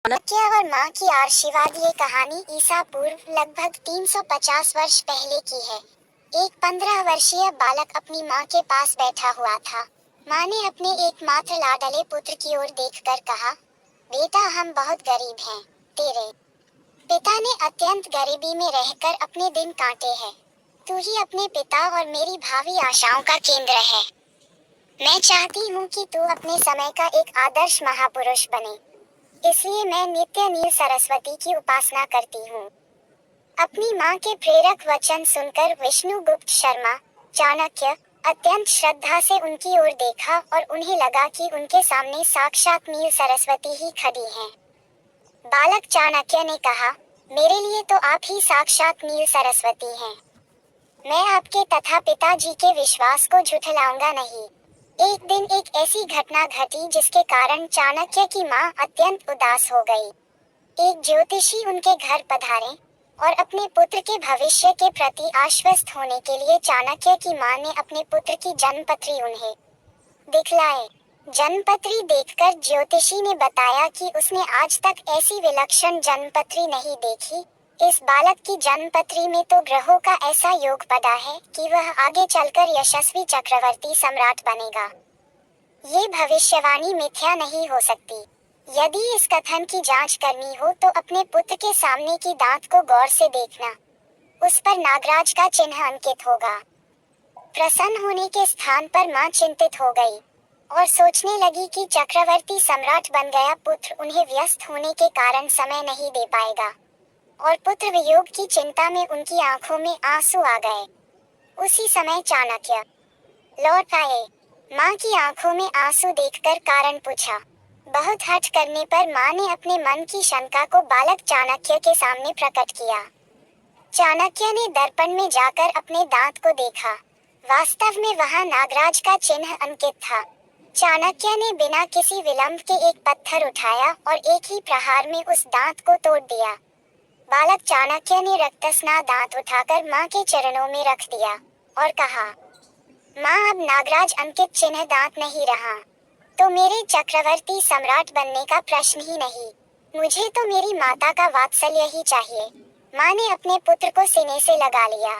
चाणक्य और माँ की आशीर्वाद। ये कहानी ईसा पूर्व लगभग 350 वर्ष पहले की है। एक 15 वर्षीय बालक अपनी माँ के पास बैठा हुआ था। माँ ने अपने एकमात्र लाडले पुत्र की ओर देखकर कहा, बेटा, हम बहुत गरीब हैं। तेरे पिता ने अत्यंत गरीबी में रहकर अपने दिन काटे हैं। तू ही अपने पिता और मेरी भावी आशाओं का केंद्र है। मैं चाहती हूँ कि तू अपने समय का एक आदर्श महापुरुष बने। इसलिए मैं नित्य नील सरस्वती की उपासना करती हूँ। अपनी माँ के प्रेरक वचन सुनकर विष्णुगुप्त शर्मा चाणक्य अत्यंत श्रद्धा से उनकी ओर देखा और उन्हें लगा कि उनके सामने साक्षात नील सरस्वती ही खड़ी हैं। बालक चाणक्य ने कहा, मेरे लिए तो आप ही साक्षात नील सरस्वती हैं। मैं आपके तथा पिताजी के विश्वास को झुठलाऊंगा नहीं। एक दिन एक ऐसी घटना घटी जिसके कारण चाणक्य की माँ अत्यंत उदास हो गई। एक ज्योतिषी उनके घर पधारे और अपने पुत्र के भविष्य के प्रति आश्वस्त होने के लिए चाणक्य की माँ ने अपने पुत्र की जन्मपत्री उन्हें दिखलाए। जन्मपत्री देखकर ज्योतिषी ने बताया कि उसने आज तक ऐसी विलक्षण जन्मपत्री नहीं देखी। इस बालक की जन्मपत्री में तो ग्रहों का ऐसा योग पड़ा है कि वह आगे चलकर यशस्वी चक्रवर्ती सम्राट बनेगा। ये भविष्यवाणी मिथ्या नहीं हो सकती। यदि इस कथन की जांच करनी हो तो अपने पुत्र के सामने की दांत को गौर से देखना। उस पर नागराज का चिन्ह अंकित होगा। प्रसन्न होने के स्थान पर मां चिंतित हो गई और सोचने लगी कि चक्रवर्ती सम्राट बन गया पुत्र उन्हें व्यस्त होने के कारण समय नहीं दे पाएगा और पुत्र वियोग की चिंता में उनकी आंखों में आंसू आ गए। उसी समय चाणक्य लौट आए। माँ की आंखों में आंसू देखकर कारण पूछा। बहुत हठ करने पर माँ ने अपने मन की शंका को बालक चाणक्य के सामने प्रकट किया। चाणक्य ने दर्पण में जाकर अपने दांत को देखा। वास्तव में वहां नागराज का चिन्ह अंकित था। चाणक्य ने बिना किसी विलंब के एक पत्थर उठाया और एक ही प्रहार में उस दांत को तोड़ दिया। बालक चाणक्य ने रक्तस्नात दांत उठाकर माँ के चरणों में रख दिया और कहा, माँ, अब नागराज अंकित चिन्ह दांत नहीं रहा, तो मेरे चक्रवर्ती सम्राट बनने का प्रश्न ही नहीं। मुझे तो मेरी माता का वात्सल्य ही चाहिए। माँ ने अपने पुत्र को सीने से लगा लिया।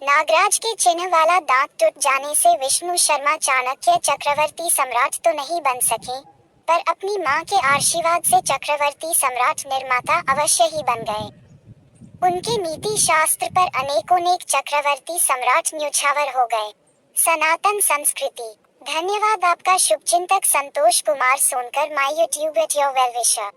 नागराज के चिन्ह वाला दांत टूट जाने से विष्णु शर्मा चाणक्य चक्रवर्ती सम्राट तो नहीं बन सके, पर अपनी माँ के आशीर्वाद से चक्रवर्ती सम्राट निर्माता अवश्य ही बन गए। उनके नीति शास्त्र पर अनेकों नेक चक्रवर्ती सम्राट न्योछावर हो गए। सनातन संस्कृति। धन्यवाद आपका शुभचिंतक Santosh Kumar Sonkar, my YouTube at your well विशर।